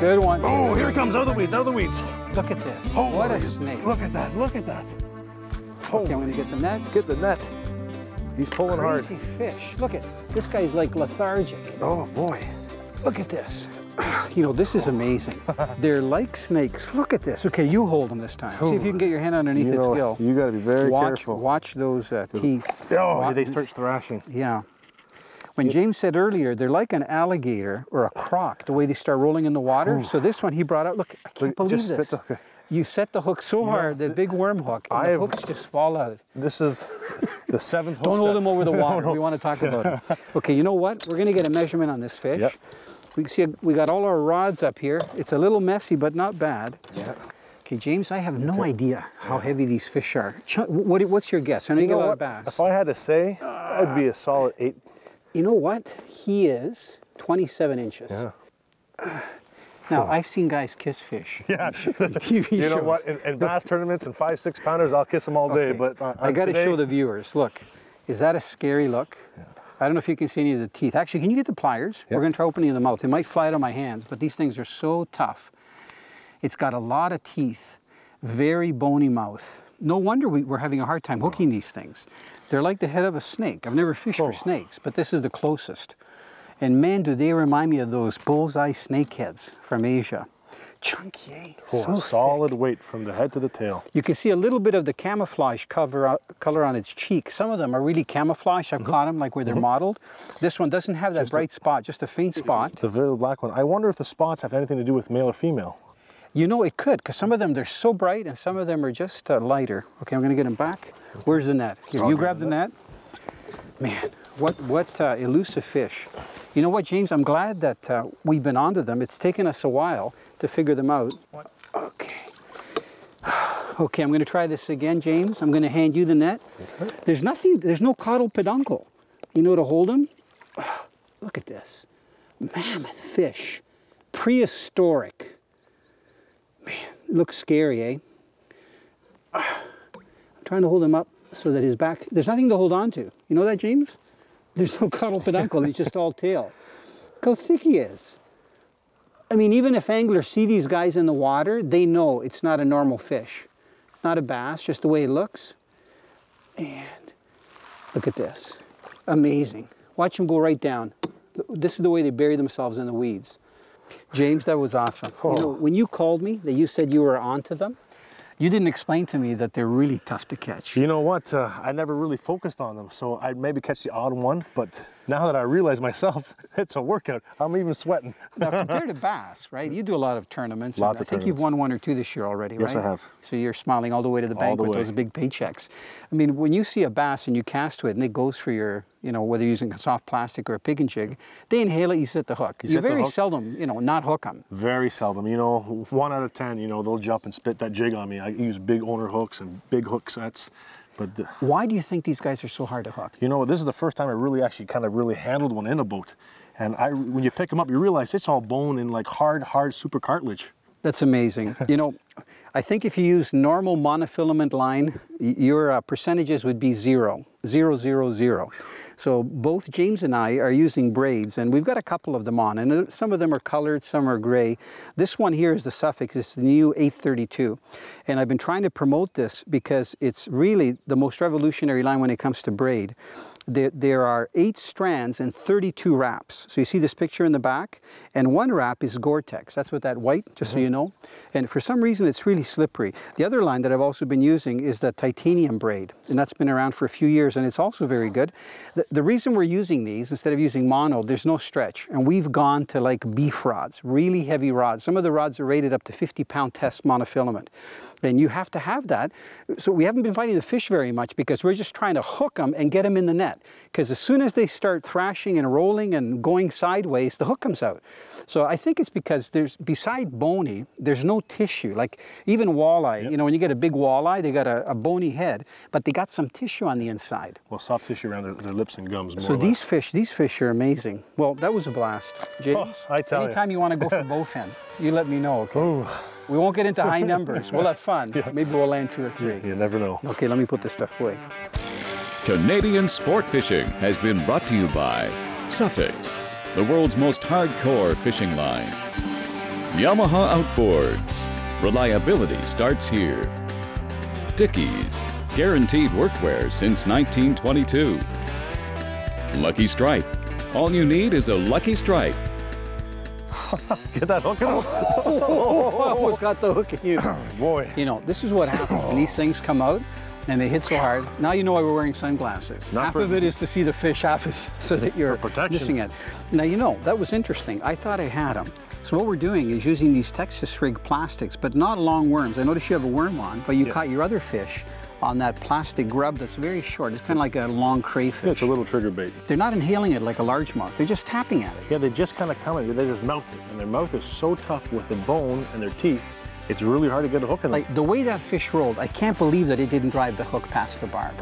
Good one. Oh, here it comes, out of the weeds, out of the weeds. Look at this. Oh, what a snake. Look at that, look at that. Okay, I'm gonna get the net. Get the net. He's pulling hard. Crazy fish. Look at, this guy's like lethargic. Oh boy. Look at this. You know, this is amazing. They're like snakes. Look at this. Okay, you hold them this time. See if you can get your hand underneath its gill. You gotta be very careful. Watch those teeth. Oh, they start thrashing. Yeah. When James said earlier, they're like an alligator or a croc, the way they start rolling in the water. So this one he brought out, look, I can't believe this. You set the hook so hard, the big worm hook, and the hooks just fall out. This is the 7th hook. Don't hold them over the water. We want to talk about it. Okay, you know what? We're going to get a measurement on this fish. Yep. We can see we got all our rods up here. It's a little messy, but not bad. Yeah. Okay, James, I have no idea how heavy these fish are. What's your guess? I know you get a lot of bass. If I had to say, I'd be a solid 8. You know what? He is 27 inches. Yeah. Now, I've seen guys kiss fish. Yeah. TV shows. You know what? In bass tournaments and 5-6 pounders, I'll kiss them all day. But I got to show the viewers. Look, is that a scary look? Yeah. I don't know if you can see any of the teeth. Actually, can you get the pliers? Yeah. We're going to try opening the mouth. They might fly out of my hands, but these things are so tough. It's got a lot of teeth, very bony mouth. No wonder we're having a hard time hooking these things. They're like the head of a snake. I've never fished for snakes, but this is the closest. And man, do they remind me of those bullseye snakeheads from Asia. Chunky, eh? So solid thick. Weight from the head to the tail. You can see a little bit of the camouflage color on its cheek. Some of them are really camouflage. I've caught them like where they're modeled. This one doesn't have that bright spot, just a faint spot. The very black one. I wonder if the spots have anything to do with male or female. You know, it could, because some of them, they're so bright and some of them are just lighter. Okay, I'm going to get them back. Where's the net? Here, you grab the net. Man, what elusive fish. You know what, James? I'm glad that we've been onto them. It's taken us a while to figure them out. Okay. Okay, I'm going to try this again, James. I'm going to hand you the net. Okay. There's no caudal peduncle. You know, to hold them? Look at this. Mammoth fish. Prehistoric. Man, it looks scary, eh? I'm trying to hold him up so that his back, there's nothing to hold on to. You know that, James? There's no caudal peduncle, he's just all tail. Look how thick he is. I mean, even if anglers see these guys in the water, they know it's not a normal fish. It's not a bass, just the way it looks. And look at this. Amazing. Watch them go right down. This is the way they bury themselves in the weeds. James, that was awesome. You know, when you called me, that you said you were onto them, you didn't explain to me that they're really tough to catch. You know what? I never really focused on them, so I'd maybe catch the odd one, but now that I realize myself, it's a workout. I'm even sweating. Now, compared to bass, right? You do a lot of tournaments. Lots of tournaments. I think you've won 1 or 2 this year already, right? Yes, I have. So you're smiling all the way to the bank with those big paychecks. I mean, when you see a bass and you cast to it and it goes for your, you know, whether you're using a soft plastic or a pig and jig, they inhale it, you set the hook. You very seldom, you know, not hook them. Very seldom. You know, 1 out of 10, you know, they'll jump and spit that jig on me. I use big owner hooks and big hook sets. But why do you think these guys are so hard to hook? You know, this is the first time I really actually really handled one in a boat. And when you pick them up, you realize it's all bone and like hard super cartilage. That's amazing. You know, I think if you use normal monofilament line, your percentages would be 0, 0, 0, 0. So both James and I are using braids, and we've got a couple of them on, and some of them are colored, some are gray. This one here is the Suffix, it's the new 832. And I've been trying to promote this because it's really the most revolutionary line when it comes to braid. There are 8 strands and 32 wraps. So you see this picture in the back, and 1 wrap is Gore-Tex. That's what that white, just so you know. And for some reason, it's really slippery. The other line that I've also been using is the titanium braid, and that's been around for a few years, and it's also very good. The reason we're using these, instead of using mono, there's no stretch, and we've gone to like beef rods, really heavy rods. Some of the rods are rated up to 50-pound test monofilament. And you have to have that. So we haven't been fighting the fish very much because we're just trying to hook them and get them in the net. Because as soon as they start thrashing and rolling and going sideways, the hook comes out. So I think it's because beside bony, there's no tissue. Like even walleye, you know, when you get a big walleye, they got a bony head, but they got some tissue on the inside. Well, soft tissue around their lips and gums, more so these fish are amazing. Well, that was a blast. James, I tell anytime you want to go for bowfin, you let me know, okay? Ooh. We won't get into high numbers. We'll have fun. Maybe we'll land 2 or 3. You never know. Okay, let me put this stuff away. Canadian sport fishing has been brought to you by Suffix, the world's most hardcore fishing line. Yamaha outboards. Reliability starts here. Dickies. Guaranteed workwear since 1922. Lucky Strike. All you need is a Lucky Strike. Get that hook in him. I almost got the hook in you. Boy. You know, this is what happens when these things come out and they hit so hard. Now you know why we're wearing sunglasses. Half of it is to see the fish, half is so that you're missing it. Now, you know, that was interesting. I thought I had them. So what we're doing is using these Texas rig plastics, but not long worms. I noticed you have a worm on, but you caught your other fish on that plastic grub that's very short. It's kind of like a long crayfish. Yeah, it's a little trigger bait. They're not inhaling it like a largemouth. They're just tapping at it. Yeah, they just kind of come in. They just melt it. And their mouth is so tough with the bone and their teeth, it's really hard to get a hook in them. Like the way that fish rolled, I can't believe that it didn't drive the hook past the barb.